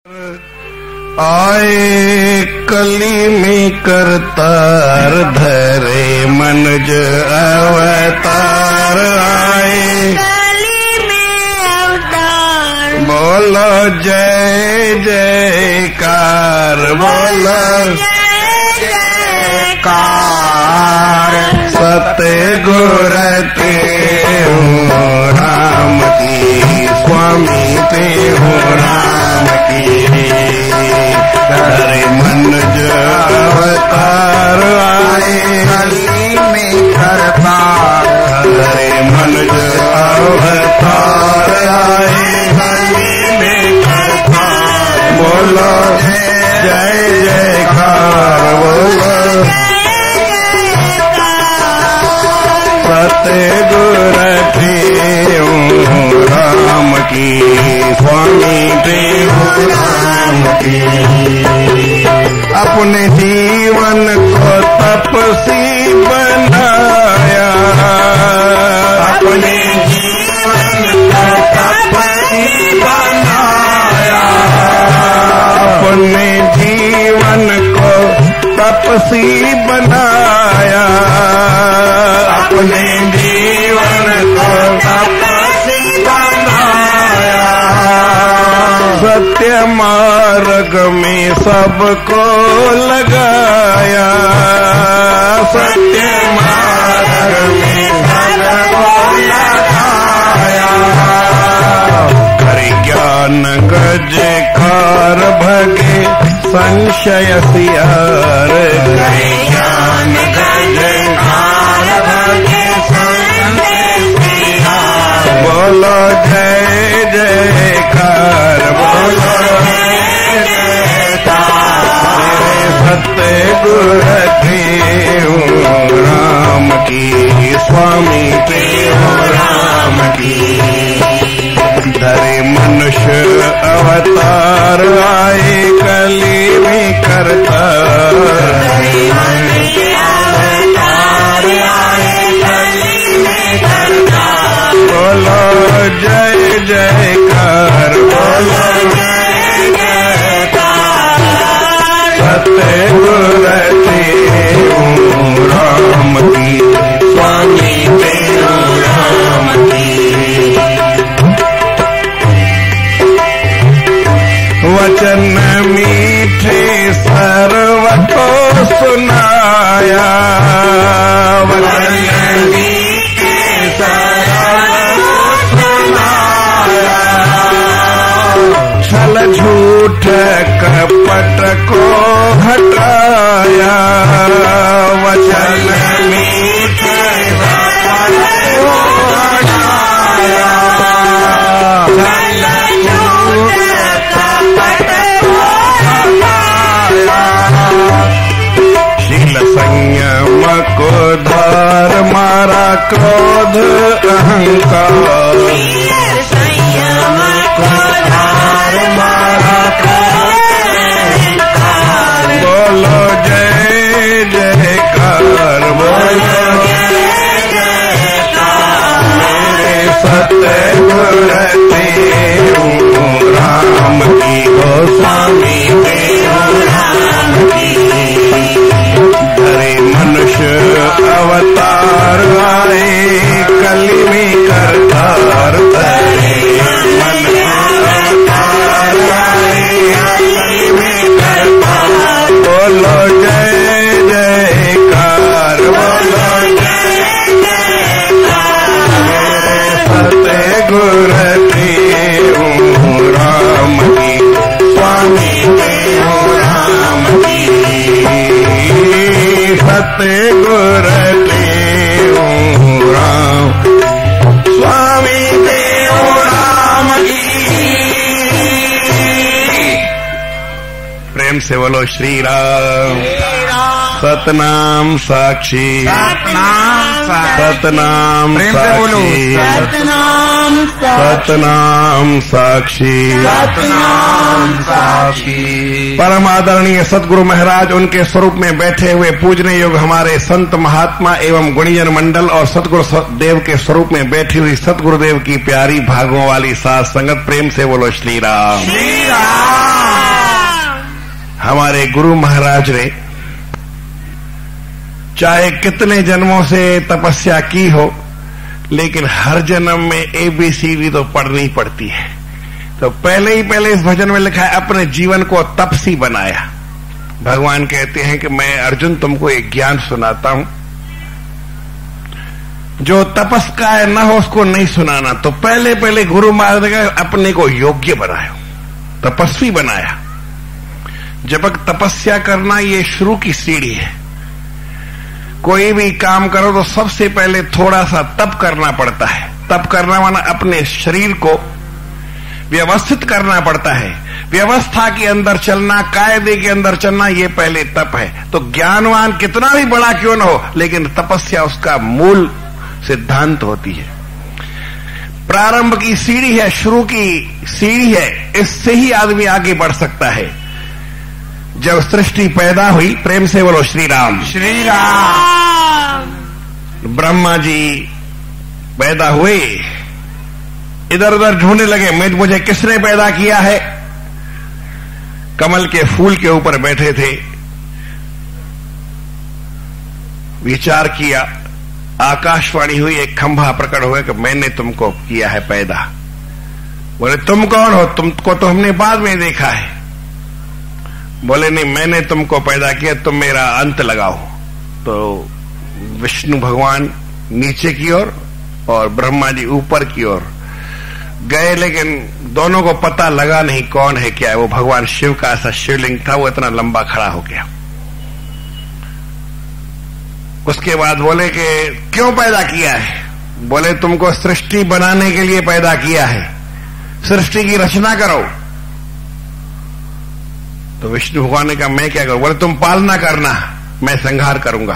आए कली में करतार धरे मनुज अवतार आए कली में अवतार। बोलो जय जयकार, बोलो जय जयकार। सतगुर ते हो राम की, स्वामी ते हो राम की। धरे मनुज अवतार आए कली में करतार। धरे मनुज अवतार आए कली में करतार। बोलो जय जयकार, बोलो सतगुर देव राम की, स्वामी देव राम की। अपने जीवन को तपसी बनाया, अपने जीवन को तपसी बनाया, अपने जीवन को तपसी बनाया, अपने जीवन को तपसी बनाया। सत्य मार्ग में सबको लगाया, सत्य मार्ग में सबको लगाया। हरि ज्ञान गजकार भगे संशय सियार, हरि ज्ञान गजकार भगे संशय सियार। बोलो जय जयकार, बोलो जय जयकार। सतगुर देव राम की, स्वामी देव राम की। धरे मनुष्य अवतार आए कली में करतार, बोलो जय जयकार, बोलो जय जयकार। सतगुर देव राम की, स्वामी देव राम की। वचन मीठे सर्व को सुनाया, वचन मीठे सर्व को सुनाया। छल झूठ कपट को हटाया, वचन मीठे कपट को हटाया। शील संयम को धार मारा क्रोध अहंकार, संयम को धार मारा क्रोध अहंकार। बोलो जय जयकार, बोलो जय जयकार। मेरे सतगुर देव राम की, गोस्वामी देव राम की। धरे मनुष्य अवतार आए कली में करतार, धरे मनुष्य अवतार आए कली में करतार। बोलो जय जयकार, बोलो जय जयकार। मेरे सतगुर देव राम की, स्वामी देव राम की। सतगुर देव राम, स्वामी देव राम की। प्रेम से बोलो श्री राम। सतनाम साक्षी, सतनाम साक्षी। सतनाम प्रेम से बोलो साक्षी, सतनाम साक्षी। सतनाम साक्षी, सतनाम साक्षी। परम आदरणीय सदगुरु महाराज उनके स्वरूप में बैठे हुए पूजने योग्य हमारे संत महात्मा एवं गुणीजन मंडल और सतगुरु देव के स्वरूप में बैठी हुई सतगुरुदेव की प्यारी भागों वाली साथ संगत, प्रेम से बोलो श्री राम। श्री राम। हमारे गुरु महाराज ने चाहे कितने जन्मों से तपस्या की हो, लेकिन हर जन्म में ABCD तो पढ़नी पड़ती है। तो पहले इस भजन में लिखा है, अपने जीवन को तपसी बनाया। भगवान कहते हैं कि मैं अर्जुन तुमको एक ज्ञान सुनाता हूं, जो तपस का है न हो उसको नहीं सुनाना। तो पहले गुरु महाराज ने अपने को योग्य बनाया, तपस्वी बनाया। जब तक तपस्या करना ये शुरू की सीढ़ी है। कोई भी काम करो तो सबसे पहले थोड़ा सा तप करना पड़ता है। तप करना माना अपने शरीर को व्यवस्थित करना पड़ता है। व्यवस्था के अंदर चलना, कायदे के अंदर चलना, ये पहले तप है। तो ज्ञानवान कितना भी बड़ा क्यों न हो, लेकिन तपस्या उसका मूल सिद्धांत होती है। प्रारंभ की सीढ़ी है, शुरू की सीढ़ी है। इससे ही आदमी आगे बढ़ सकता है। जब सृष्टि पैदा हुई, प्रेम से बोलो श्री राम। श्री राम। ब्रह्मा जी पैदा हुए, इधर उधर ढूंढने लगे, मुझे किसने पैदा किया है। कमल के फूल के ऊपर बैठे थे, विचार किया, आकाशवाणी हुई, एक खंभा प्रकट हुआ कि मैंने तुमको किया है पैदा। बोले तुम कौन हो, तुमको तो हमने बाद में देखा है। बोले नहीं, मैंने तुमको पैदा किया, तुम मेरा अंत लगाओ। तो विष्णु भगवान नीचे की ओर और ब्रह्मा जी ऊपर की ओर गए, लेकिन दोनों को पता लगा नहीं कौन है क्या है। वो भगवान शिव का ऐसा शिवलिंग था, वो इतना लंबा खड़ा हो गया। उसके बाद बोले कि क्यों पैदा किया है। बोले तुमको सृष्टि बनाने के लिए पैदा किया है, सृष्टि की रचना करो। तो विष्णु भगवान ने कहा मैं क्या करूं। बोले तुम पालना करना, मैं संहार करूंगा।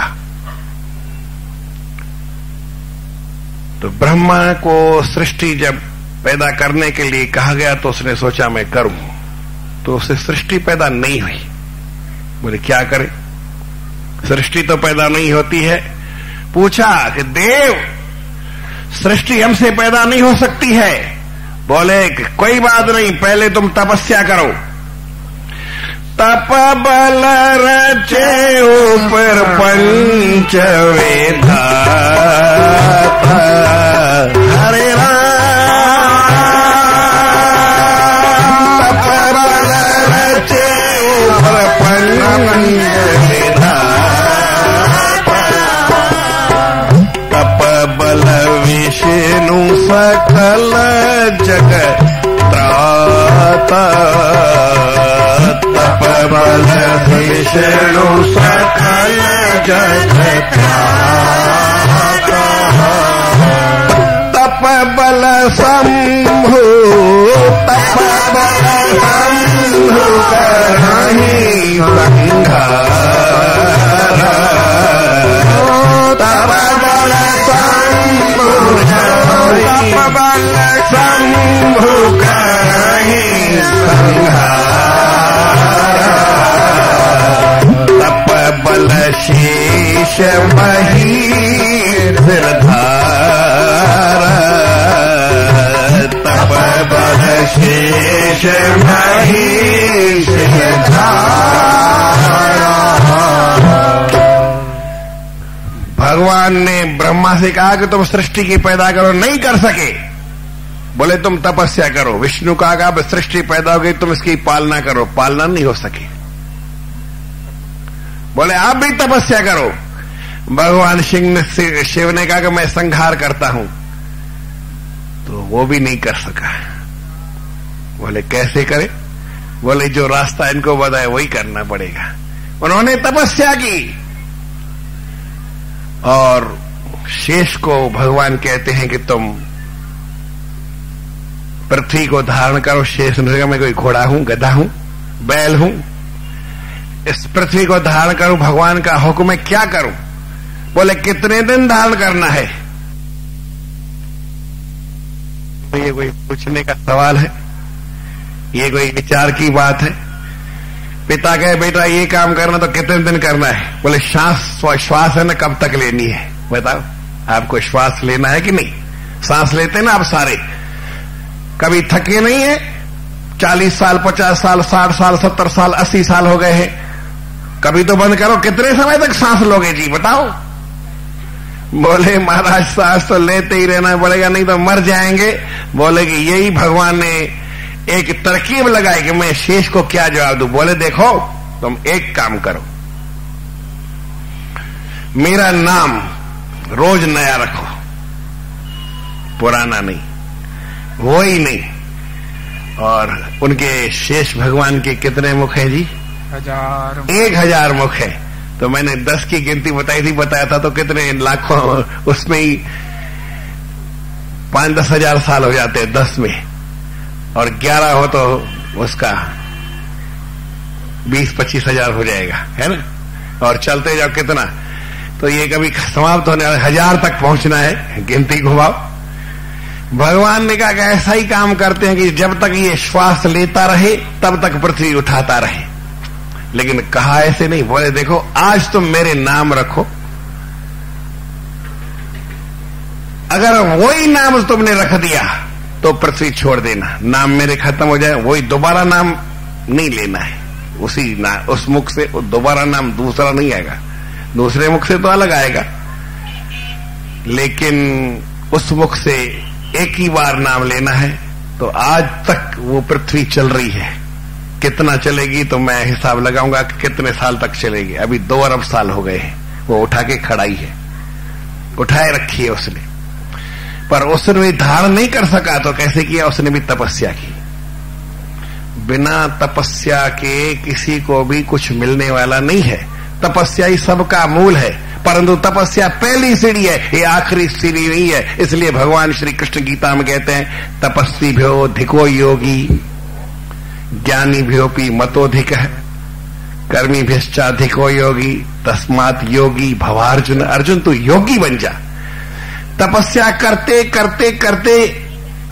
तो ब्रह्मा को सृष्टि जब पैदा करने के लिए कहा गया तो उसने सोचा मैं करूं, तो उससे सृष्टि पैदा नहीं हुई। बोले क्या करे, सृष्टि तो पैदा नहीं होती है। पूछा कि देव सृष्टि हमसे पैदा नहीं हो सकती है। बोले कोई बात नहीं, पहले तुम तपस्या करो। तप बल रचे ऊपर पंच वेदा, हरे राम। तप बल रचे ऊपर पंच वेदा, तप बल विष्णु सकल जगत त्राता, तप बल विष्णु सकल जगत त्राता, तप बल शंभु, तप बल शंभु करहि संहार, तप बल शंभु, तप बल शंभु करहि संहार, तप बल शेष महीधर धारा, तप बल शेष महीधर धारा। भगवान ने ब्रह्मा से कहा कि तुम सृष्टि की पैदा करो, नहीं कर सके। बोले तुम तपस्या करो। विष्णु कहा सृष्टि पैदा हो गई, तुम इसकी पालना करो, पालना नहीं हो सके। बोले आप भी तपस्या करो। भगवान शिव ने कहा कि मैं संहार करता हूं, तो वो भी नहीं कर सका। बोले कैसे करे। बोले जो रास्ता इनको बताया वही करना पड़ेगा। उन्होंने तपस्या की और शेष को भगवान कहते हैं कि तुम पृथ्वी को धारण करो। शेष ने कहा मैं कोई घोड़ा हूं, गधा हूं, बैल हूं, इस पृथ्वी को धारण करूं। भगवान का हुक्म है, क्या करूं। बोले कितने दिन धारण करना है। तो ये कोई पूछने का सवाल है, ये कोई विचार की बात है। पिता कहे बेटा ये काम करना तो कितने दिन करना है? बोले श्वास है ना, कब तक लेनी है बताओ? आपको श्वास लेना है कि नहीं? सांस लेते ना आप सारे, कभी थके नहीं है? 40 साल 50 साल 60 साल 70 साल 80 साल हो गए हैं, कभी तो बंद करो। कितने समय तक सांस लोगे जी बताओ? बोले महाराज सांस तो लेते ही रहना पड़ेगा, नहीं तो मर जाएंगे। बोले कि यही भगवान ने एक तरकीब लगाई कि मैं शेष को क्या जवाब दूं। बोले देखो तुम एक काम करो, मेरा नाम रोज नया रखो, पुराना नहीं, वो ही नहीं। और उनके शेष भगवान के कितने मुख है जी? 1000 मुख है। तो मैंने 10 की गिनती बताई थी, बताया था तो कितने लाखों, उसमें ही 5-10 हजार साल हो जाते हैं 10 में, और 11 हो तो उसका 20-25 हजार हो जाएगा, है ना? और चलते जाओ कितना, तो ये कभी समाप्त होने वाला, 1000 तक पहुंचना है, गिनती घुमाओ। भगवान ने कहा कि ऐसा ही काम करते हैं कि जब तक ये श्वास लेता रहे तब तक पृथ्वी उठाता रहे। लेकिन कहा ऐसे नहीं, बोले देखो आज तुम मेरे नाम रखो, अगर वही नाम तुमने रख दिया तो पृथ्वी छोड़ देना, नाम मेरे खत्म हो जाए, वही दोबारा नाम नहीं लेना है, उस मुख से दोबारा नाम दूसरा नहीं आएगा, दूसरे मुख से तो अलग आएगा, लेकिन उस मुख से एक ही बार नाम लेना है। तो आज तक वो पृथ्वी चल रही है, कितना चलेगी तो मैं हिसाब लगाऊंगा कि कितने साल तक चलेगी। अभी 2 अरब साल हो गए हैं, वो उठा के खड़ाई है, उठाए रखी है उसने, पर उसने धारण नहीं कर सका तो कैसे किया? उसने भी तपस्या की। बिना तपस्या के किसी को भी कुछ मिलने वाला नहीं है, तपस्या ही सबका मूल है, परंतु तपस्या पहली सीढ़ी है, ये आखिरी सीढ़ी नहीं है। इसलिए भगवान श्री कृष्ण गीता में कहते हैं तपस्वी भ्यो धिको योगी ज्ञानी भ्योपि मतोधिक है कर्मी भ्यश्चाधिको योगी तस्मात् योगी भवार्जुन। अर्जुन तू योगी बन जा। तपस्या करते करते करते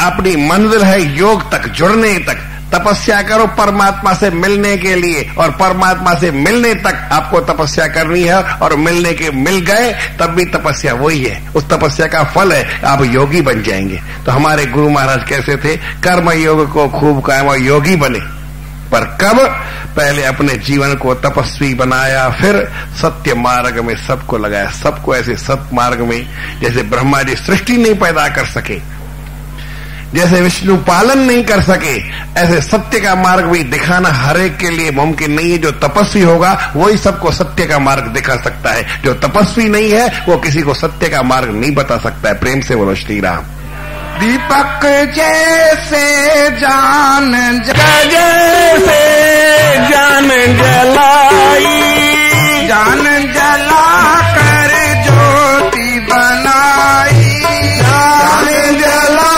अपनी मंजिल है योग तक, जुड़ने तक। तपस्या करो परमात्मा से मिलने के लिए, और परमात्मा से मिलने तक आपको तपस्या करनी है, और मिल गए तब भी तपस्या वही है, उस तपस्या का फल है आप योगी बन जाएंगे। तो हमारे गुरु महाराज कैसे थे? कर्म योग को खूब कायम योगी बने, पर कब? पहले अपने जीवन को तपस्वी बनाया, फिर सत्य मार्ग में सबको लगाया। सबको ऐसे सत्य मार्ग में, जैसे ब्रह्मा जी सृष्टि नहीं पैदा कर सके, जैसे विष्णु पालन नहीं कर सके, ऐसे सत्य का मार्ग भी दिखाना हर एक के लिए मुमकिन नहीं है। जो तपस्वी होगा वही सबको सत्य का मार्ग दिखा सकता है, जो तपस्वी नहीं है वो किसी को सत्य का मार्ग नहीं बता सकता है। प्रेम से बोलो श्री राम। दीपक जैसे जान जैसे जान जलाई, जान जला कर ज्योति बनाई, जान जला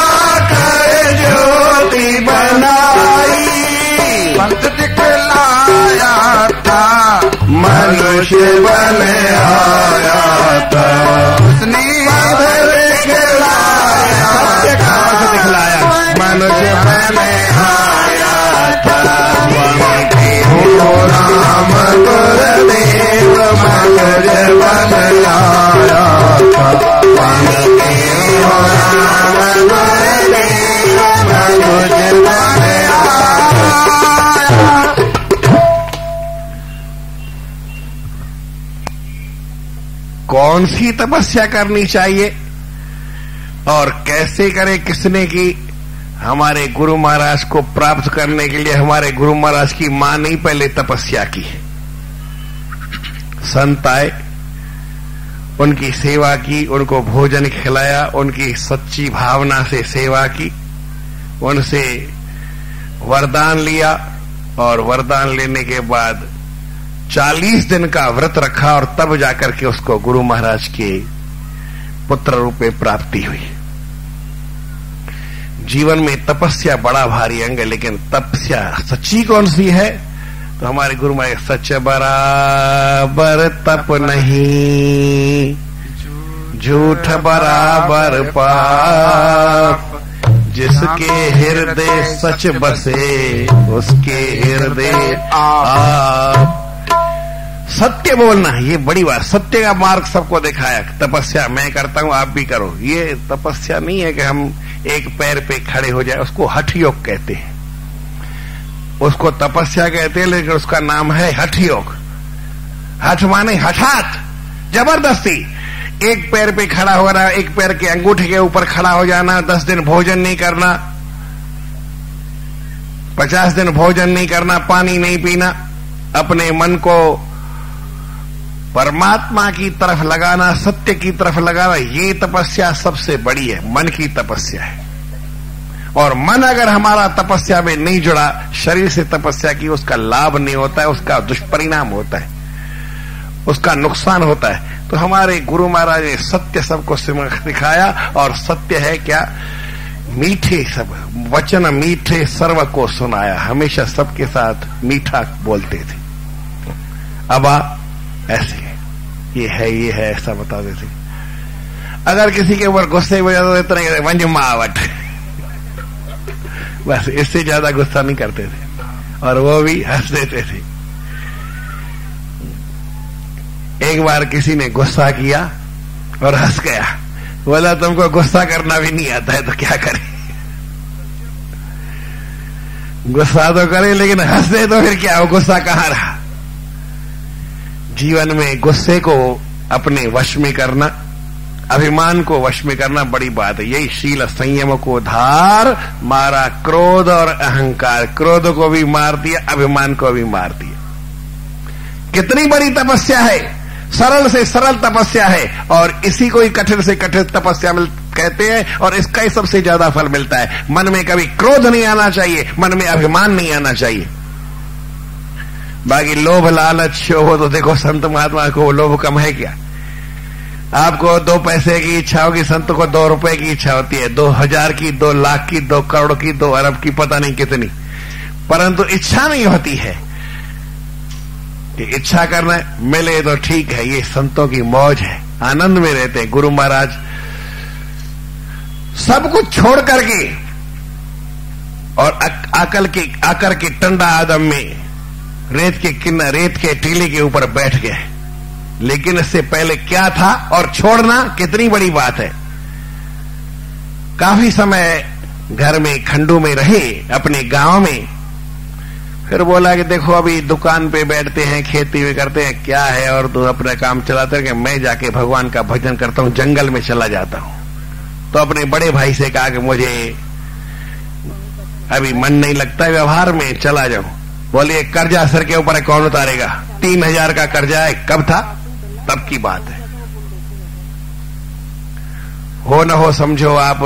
कर ज्योति बनाई। पंथ दिखलाया था मनुष्य बन आया था, उसने दिखलाया मनुष्य बन आया था। राम गुरुदेव मनुष्य बन आया था, मनुष्य बन आया। कौन सी तपस्या करनी चाहिए और कैसे करे, किसने की? हमारे गुरु महाराज को प्राप्त करने के लिए हमारे गुरु महाराज की मां ने पहले तपस्या की। संत आए, उनकी सेवा की, उनको भोजन खिलाया, उनकी सच्ची भावना से सेवा की, उनसे वरदान लिया, और वरदान लेने के बाद 40 दिन का व्रत रखा, और तब जाकर के उसको गुरु महाराज के पुत्र रूप में प्राप्ति हुई। जीवन में तपस्या बड़ा भारी अंग है, लेकिन तपस्या सच्ची कौन सी है? तो हमारे गुरु महाराज, सच बराबर तप नहीं, झूठ बराबर पाप, जिसके हृदय सच बसे उसके हृदय आप। सत्य बोलना, ये बड़ी बात। सत्य का मार्ग सबको दिखाया। तपस्या मैं करता हूं, आप भी करो। ये तपस्या नहीं है कि हम एक पैर पे खड़े हो जाए, उसको हठ योग कहते हैं। उसको तपस्या कहते हैं, लेकिन उसका नाम है हठ योग। हठ माने हठात, जबरदस्ती। एक पैर पे खड़ा हो रहा, एक पैर के अंगूठे के ऊपर खड़ा हो जाना, 10 दिन भोजन नहीं करना, 50 दिन भोजन नहीं करना, पानी नहीं पीना, अपने मन को परमात्मा की तरफ लगाना, सत्य की तरफ लगाना, ये तपस्या सबसे बड़ी है। मन की तपस्या है। और मन अगर हमारा तपस्या में नहीं जुड़ा, शरीर से तपस्या की, उसका लाभ नहीं होता है, उसका दुष्परिणाम होता है, उसका नुकसान होता है। तो हमारे गुरु महाराज ने सत्य सबको सिखाया। और सत्य है क्या? मीठे सब वचन, मीठे सर्व को सुनाया। हमेशा सबके साथ मीठा बोलते थे। अब ऐसे ये है ऐसा बताते थे। अगर किसी के ऊपर गुस्से हो जाता तो इतना कहते वंजमावट, बस इससे ज्यादा गुस्सा नहीं करते थे। और वो भी हंस देते थे। एक बार किसी ने गुस्सा किया और हंस गया। बोला तुमको गुस्सा करना भी नहीं आता है तो क्या करें? गुस्सा तो करे लेकिन हंस दे तो फिर क्या हो? गुस्सा कहां रहा? जीवन में गुस्से को अपने वश में करना, अभिमान को वश में करना बड़ी बात है। यही शील संयम को धार मारा क्रोध और अहंकार। क्रोध को भी मार दिया, अभिमान को भी मार दिया। कितनी बड़ी तपस्या है, सरल से सरल तपस्या है। और इसी को ही कठिन से कठिन तपस्या कहते हैं। और इसका ही सबसे ज्यादा फल मिलता है। मन में कभी क्रोध नहीं आना चाहिए, मन में अभिमान नहीं आना चाहिए। बाकी लोभ लालच शोभ, तो देखो संत महात्मा को लोभ कम है क्या? आपको 2 पैसे की इच्छा होगी, संत को 2 रुपए की इच्छा होती है, 2000 की, 2 लाख की, 2 करोड़ की, 2 अरब की, पता नहीं कितनी, परंतु इच्छा नहीं होती है। कि इच्छा करना मिले तो ठीक है। ये संतों की मौज है, आनंद में रहते हैं। गुरु महाराज सब कुछ छोड़ करके और आकर के टंडा आदम में रेत के टीले के ऊपर बैठ गए। लेकिन इससे पहले क्या था और छोड़ना कितनी बड़ी बात है। काफी समय घर में खंडू में रहे, अपने गांव में। फिर बोला कि देखो अभी दुकान पे बैठते हैं, खेती में करते हैं, क्या है, और तो अपना काम चलाते हैं कि मैं जाके भगवान का भजन करता हूं, जंगल में चला जाता हूं। तो अपने बड़े भाई से कहा कि मुझे अभी मन नहीं लगता व्यवहार में, चला जाऊं। बोलिए कर्जा सर के ऊपर कौन उतारेगा? 3000 का कर्जा है। कब था? तब की बात है। हो न हो समझो आप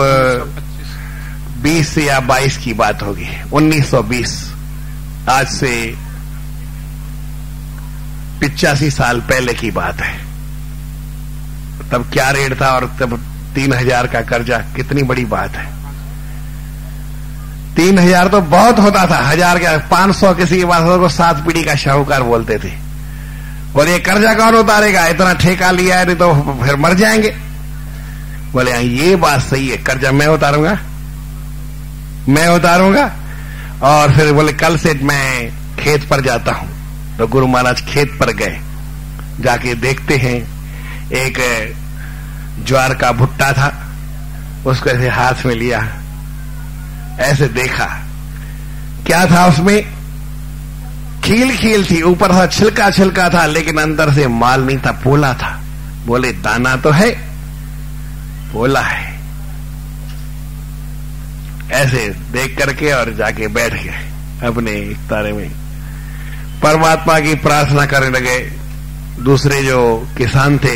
20 या 22 की बात होगी, 1920। आज से 85 साल पहले की बात है। तब क्या रेट था और तब 3000 का कर्जा कितनी बड़ी बात है। 3000 तो बहुत होता था। 1000 का 500 किसी के पास को 7 पीढ़ी का शाहूकार बोलते थे। बोले कर्जा कौन उतारेगा? इतना ठेका लिया है, नहीं तो फिर मर जाएंगे। बोले ये बात सही है, कर्जा मैं उतारूंगा। और फिर बोले कल से मैं खेत पर जाता हूं। तो गुरु महाराज खेत पर गए। जाके देखते हैं एक ज्वार का भुट्टा था, उसको ऐसे हाथ में लिया, ऐसे देखा, क्या था उसमें? खील थी, ऊपर था छिलका था, लेकिन अंदर से माल नहीं था, पोला था। बोले दाना तो है, पोला है। ऐसे देख करके और जाके बैठ गए अपने इफ्तारे में, परमात्मा की प्रार्थना करने लगे। दूसरे जो किसान थे,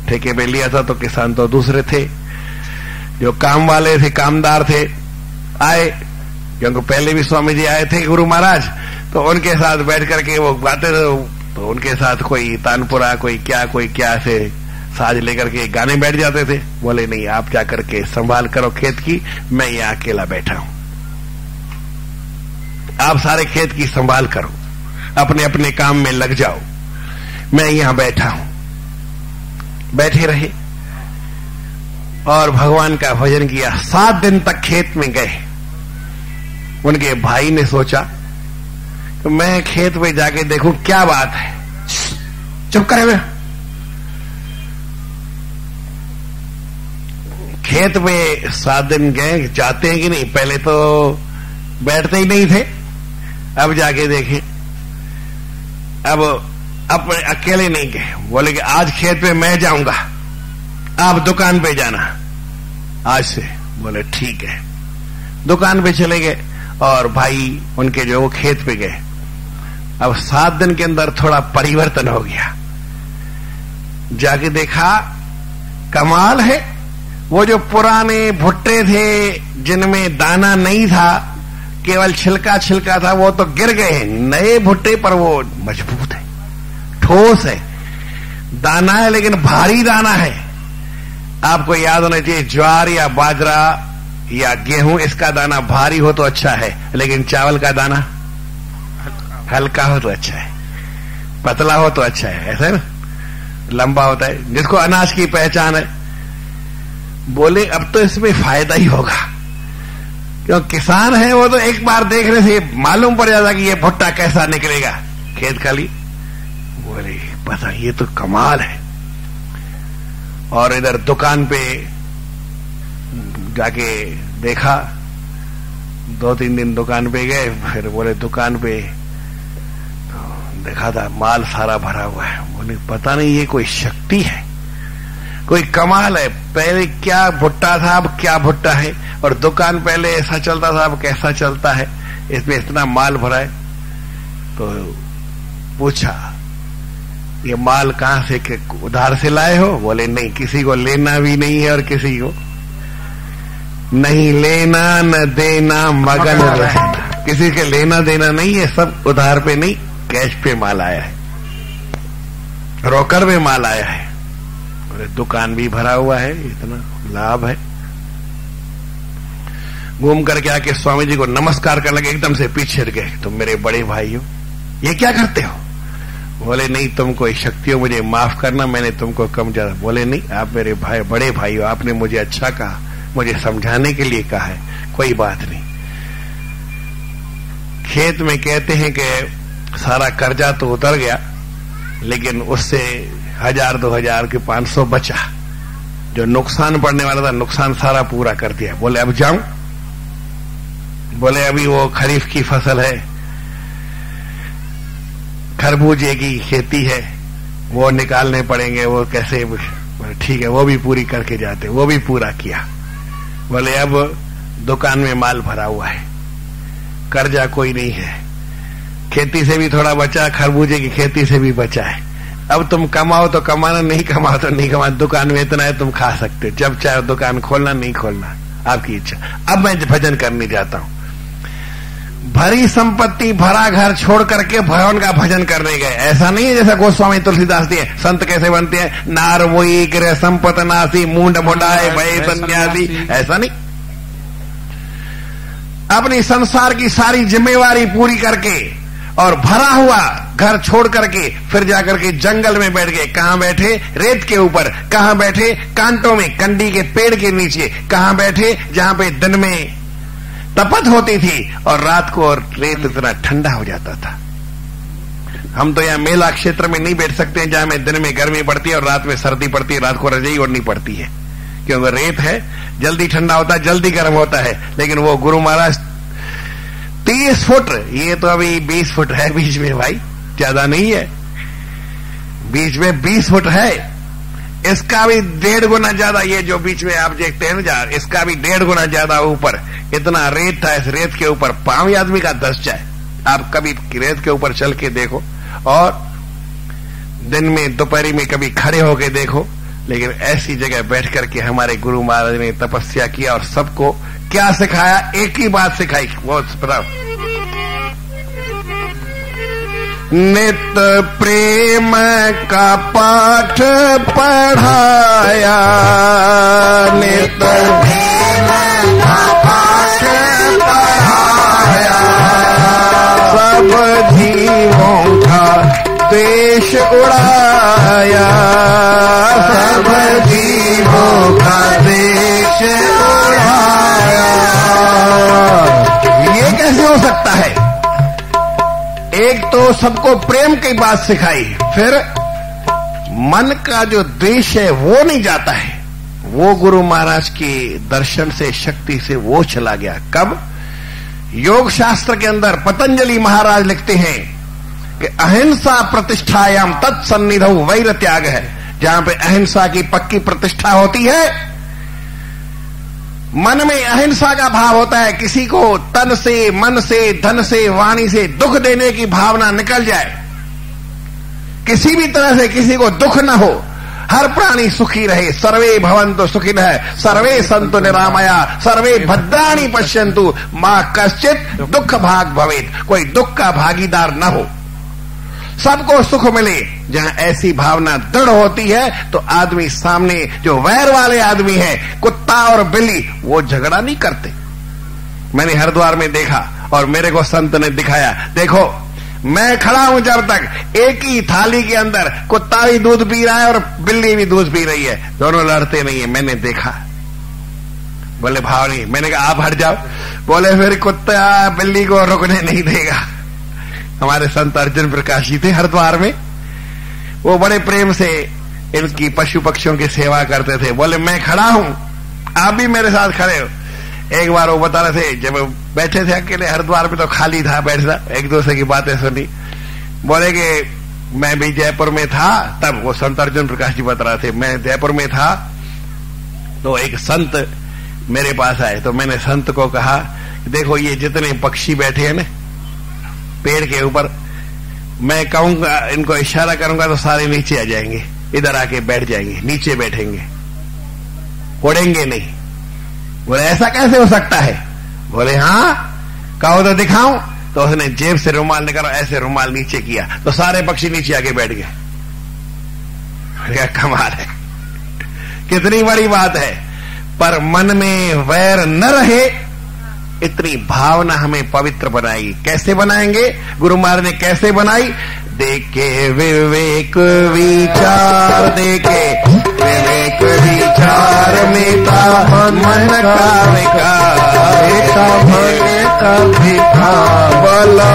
ठेके पे लिया था तो किसान तो दूसरे थे, जो काम वाले थे, कामदार थे, आए, क्योंकि पहले भी स्वामी जी आए थे गुरु महाराज, तो उनके साथ बैठ करके वो गाते थे। तो उनके साथ कोई तानपुरा, कोई क्या से साज लेकर के गाने बैठ जाते थे। बोले नहीं, आप जाकर के संभाल करो खेत की, मैं यहां अकेला बैठा हूं, आप सारे खेत की संभाल करो, अपने अपने काम में लग जाओ, मैं यहां बैठा हूं। बैठे रहे। और भगवान का भजन किया। 7 दिन तक खेत में गए। उनके भाई ने सोचा कि मैं खेत में जाके देखूं क्या बात है। चुप करे हुए। खेत में 7 दिन गए, जाते हैं कि नहीं, पहले तो बैठते ही नहीं थे, अब जाके देखे। अब अकेले नहीं गए, बोले कि आज खेत में मैं जाऊंगा, आप दुकान पे जाना आज से। बोले ठीक है। दुकान पे चले गए और भाई उनके जो वो खेत पे गए। अब 7 दिन के अंदर थोड़ा परिवर्तन हो गया। जाके देखा कमाल है, वो जो पुराने भुट्टे थे जिनमें दाना नहीं था, केवल छिलका छिलका था, वो तो गिर गए हैं। नए भुट्टे पर वो मजबूत है, ठोस है, दाना है लेकिन भारी दाना है। आपको याद होना चाहिए, ज्वार या बाजरा या गेहूं, इसका दाना भारी हो तो अच्छा है, लेकिन चावल का दाना हल्का हो तो अच्छा है, पतला हो तो अच्छा है, ऐसा है ना, लंबा होता है, जिसको अनाज की पहचान है। बोले अब तो इसमें फायदा ही होगा, क्यों किसान है वो तो एक बार देखने से मालूम पड़ जाता कि ये भुट्टा कैसा निकलेगा खेत खाली। बोले पता ये तो कमाल है। और इधर दुकान पे जाके देखा, 2-3 दिन दुकान पे गए, फिर बोले दुकान पे तो देखा था माल सारा भरा हुआ है। बोले पता नहीं ये कोई शक्ति है, कोई कमाल है, पहले क्या भुट्टा था अब क्या भुट्टा है, और दुकान पहले ऐसा चलता था अब कैसा चलता है, इसमें इतना माल भरा है। तो पूछा ये माल कहां से, उधार से लाए हो? बोले नहीं, किसी को लेना भी नहीं है और किसी को नहीं लेना, न देना, मगन रहना, किसी के लेना देना नहीं है, सब उधार पे नहीं, कैश पे माल आया है, रोकड़ में माल आया है। दुकान भी भरा हुआ है, इतना लाभ है। घूम करके आके स्वामी जी को नमस्कार करने लगे, एकदम से पीछे हट गए। तुम मेरे बड़े भाई हो, ये क्या करते हो? बोले नहीं, तुम कोई शक्ति हो, मुझे माफ करना, मैंने तुमको कम ज्यादा। बोले नहीं, आप मेरे भाई, बड़े भाई हो, आपने मुझे अच्छा कहा, मुझे समझाने के लिए कहा है, कोई बात नहीं। खेत में कहते हैं कि सारा कर्जा तो उतर गया, लेकिन उससे 1000-2000 के 500 बचा, जो नुकसान पड़ने वाला था नुकसान सारा पूरा कर दिया। बोले अब जाऊं? बोले अभी वो खरीफ की फसल है, खरबूजे की खेती है, वो निकालने पड़ेंगे, वो कैसे? बोले ठीक है, वो भी पूरी करके जाते, वो भी पूरा किया। बोले अब दुकान में माल भरा हुआ है, कर्जा कोई नहीं है, खेती से भी थोड़ा बचा, खरबूजे की खेती से भी बचा है, अब तुम कमाओ तो कमाना, नहीं कमाओ तो नहीं कमाना, दुकान में इतना है तुम खा सकते हो, जब चाहे दुकान खोलना, नहीं खोलना आपकी इच्छा। अब मैं भजन करने जाता हूं। भरी संपत्ति, भरा घर छोड़ करके भगवान का भजन करने गए। ऐसा नहीं है जैसा गोस्वामी तुलसीदास दिए, संत कैसे बनते हैं, नार वोई गृह संपत नासी, मूंड मुंडाए भय सन्यासी, ऐसा नहीं। अपनी संसार की सारी जिम्मेवारी पूरी करके और भरा हुआ घर छोड़ करके फिर जाकर के जंगल में बैठ गए। कहां बैठे? रेत के ऊपर। कहां बैठे? कांटों में, कंडी के पेड़ के नीचे। कहां बैठे? जहां पे दिन में तपत होती थी और रात को और रेत इतना ठंडा हो जाता था। हम तो यहां मेला क्षेत्र में नहीं बैठ सकते हैं, जहां में दिन में गर्मी पड़ती है और रात में सर्दी पड़ती है, रात को रजाई ओढ़नी पड़ती है, क्योंकि रेत है, जल्दी ठंडा होता है, जल्दी गर्म होता है। लेकिन वो गुरु महाराज 30 फुट, ये तो अभी 20 फुट है बीच में, भाई ज्यादा नहीं है, बीच में 20 फुट है, इसका भी 1.5 गुना ज्यादा, ये जो बीच में आप देखते हैं ना, इसका भी 1.5 गुना ज्यादा ऊपर इतना रेत था। इस रेत के ऊपर पांव ही आदमी का धंस जाए। आप कभी रेत के ऊपर चल के देखो, और दिन में दोपहरी में कभी खड़े होके देखो, लेकिन ऐसी जगह बैठ करके हमारे गुरु महाराज ने तपस्या किया और सबको क्या सिखाया? एक ही बात सिखाई, वो बताओ। नित प्रेम का पाठ पढ़ाया, नित प्रेम का पाठ पढ़ाया, सब जीवों का द्वेष उड़ाया, सब जीव गरीबों का देश उड़ाया। ये कैसे हो सकता है? एक तो सबको प्रेम की बात सिखाई, फिर मन का जो द्वेष है वो नहीं जाता है। वो गुरु महाराज के दर्शन से, शक्ति से वो चला गया। कब? योग शास्त्र के अंदर पतंजलि महाराज लिखते हैं कि अहिंसा प्रतिष्ठायाम तत्सन्निधौ वैर त्याग है। जहां पे अहिंसा की पक्की प्रतिष्ठा होती है, मन में अहिंसा का भाव होता है, किसी को तन से, मन से, धन से, वाणी से दुख देने की भावना निकल जाए, किसी भी तरह से किसी को दुख न हो, हर प्राणी सुखी रहे। सर्वे भवन्तु सुखिनः सर्वे सन्तु निरामया सर्वे भद्राणि पश्यन्तु मा कश्चित् दुख भाग भवेत्। कोई दुख का भागीदार न हो, सबको सुख मिले। जहां ऐसी भावना दृढ़ होती है तो आदमी सामने जो वैर वाले आदमी है, कुत्ता और बिल्ली, वो झगड़ा नहीं करते। मैंने हरिद्वार में देखा और मेरे को संत ने दिखाया, देखो मैं खड़ा हूं जब तक एक ही थाली के अंदर कुत्ता भी दूध पी रहा है और बिल्ली भी दूध पी रही है, दोनों लड़ते नहीं है। मैंने देखा। बोले भाव नहीं। मैंने कहा आप हट जाओ। बोले फिर कुत्ता बिल्ली को रुकने नहीं देगा। हमारे संत अर्जुन प्रकाश जी थे हरिद्वार में, वो बड़े प्रेम से इनकी पशु पक्षियों की सेवा करते थे। बोले मैं खड़ा हूं, आप भी मेरे साथ खड़े हो। एक बार वो बता रहे थे, जब बैठे थे अकेले हरिद्वार में तो खाली था, बैठा, एक दूसरे की बातें सुनी। बोले कि मैं भी जयपुर में था, तब वो संत अर्जुन प्रकाश जी बता रहे थे, मैं जयपुर में था तो एक संत मेरे पास आए, तो मैंने संत को कहा देखो ये जितने पक्षी बैठे हैं ना पेड़ के ऊपर, मैं कहूंगा, इनको इशारा करूंगा तो सारे नीचे आ जाएंगे, इधर आके बैठ जाएंगे, नीचे बैठेंगे, उड़ेंगे नहीं। बोले ऐसा कैसे हो सकता है? बोले हाँ, कहो तो दिखाऊं। तो उसने जेब से रुमाल निकाला, ऐसे रुमाल नीचे किया तो सारे पक्षी नीचे आके बैठ गए। क्या कमाल है, कितनी बड़ी बात है। पर मन में वैर न रहे, इतनी भावना हमें पवित्र बनाएगी। कैसे बनाएंगे? गुरु महाराज ने कैसे बनाई? देखे विवेक विचार, देखे विवेक विचार मेता मन का विकार, मन का विकार। बोलो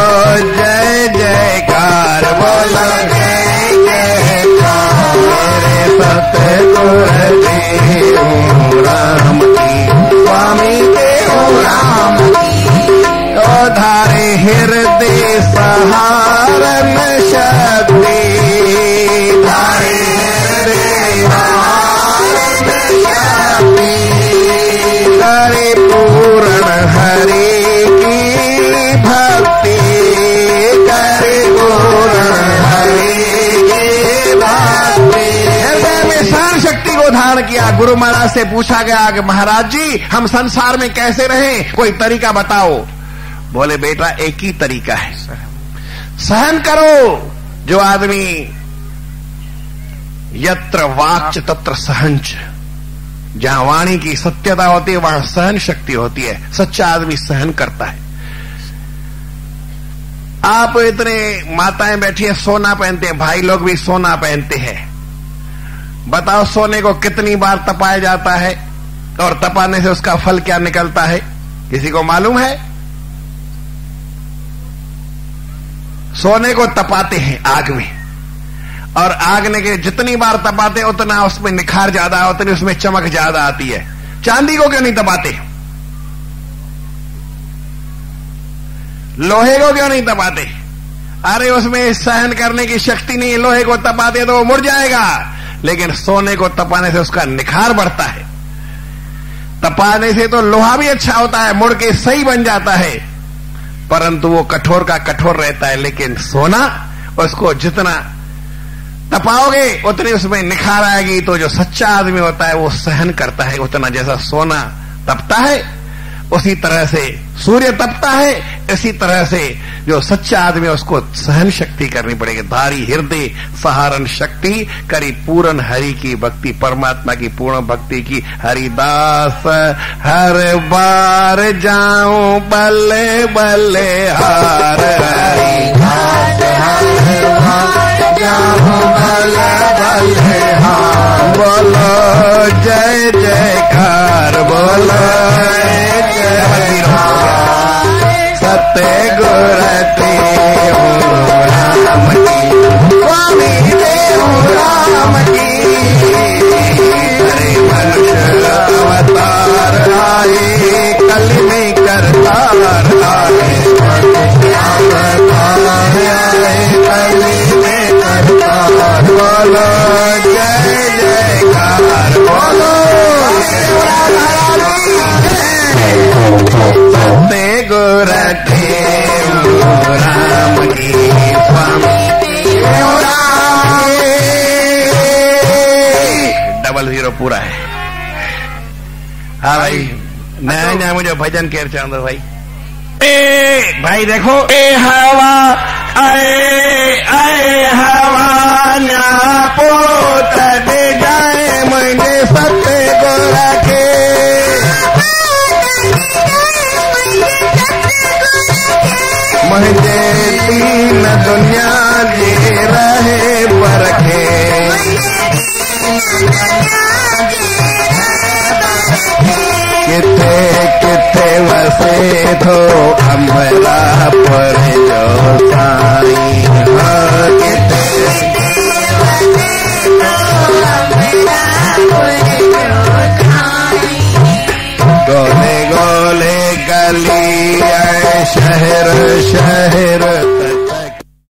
जय जयकार, बोलो जय जयकार। मेरे सतगुरु देव राम की, स्वामी देव राम की। तो धारे हृदय सहारन शक्ति, धारे हृदय सहारन शक्ति। करे पूर्ण हरि की भक्ति, करे पूर्ण हरि की भक्ति। हृदय में सहन शक्ति को धारण किया। गुरु महाराज से पूछा गया कि महाराज जी हम संसार में कैसे रहें, कोई तरीका बताओ। बोले बेटा एक ही तरीका है, सहन करो। जो आदमी यत्र वाक्च तत्र सहंच, जहां वाणी की सत्यता होती है वहां सहन शक्ति होती है। सच्चा आदमी सहन करता है। आप इतने माताएं बैठी हैं सोना पहनते हैं, भाई लोग भी सोना पहनते हैं। बताओ सोने को कितनी बार तपाया जाता है और तपाने से उसका फल क्या निकलता है? किसी को मालूम है? सोने को तपाते हैं आग में, और आग ने के जितनी बार तपाते उतना उसमें निखार ज्यादा, उतनी उसमें चमक ज्यादा आती है। चांदी को क्यों नहीं तपाते? लोहे को क्यों नहीं तपाते? अरे उसमें सहन करने की शक्ति नहीं है, लोहे को तपाते तो वो मुड़ जाएगा, लेकिन सोने को तपाने से उसका निखार बढ़ता है। तपाने से तो लोहा भी अच्छा होता है, मुड़ के सही बन जाता है, परंतु वो कठोर का कठोर रहता है। लेकिन सोना, उसको जितना तपाओगे उतनी उसमें निखार आएगी। तो जो सच्चा आदमी होता है वो सहन करता है उतना। जैसा सोना तपता है उसी तरह से सूर्य तपता है, इसी तरह से जो सच्चा आदमी उसको सहन शक्ति करनी पड़ेगी। धारी हृदय सहारण शक्ति, करी पूर्ण हरि की भक्ति, परमात्मा की पूर्ण भक्ति की। हरिदास हर बार जाऊं बल्ले बल्ले हार, हरिदास हर बार जाऊं बल्ले बल्ले हार। बोलो जय जयकार बोलो सत्य गुर देव राम की स्वामी देव राम की हरे मनुष्य अवतार आए कल में करतार आए अवतार आए कल में करतार बोलो जय जयकार बोलो सत्य गुर देव राम की स्वामी देव राम। डबल 0 पूरा है। हाँ भाई नया मुझे भजन केर चांदो भाई। ए भाई देखो ए हवा आए आए हवा ना पोत दे जाए मुझे सत्य गोरा के मुझे तीन दुनिया दे रहे परखे किथे किथे वसे थो अमरा पर जो साई किथे गोले गोले गली शहर शहर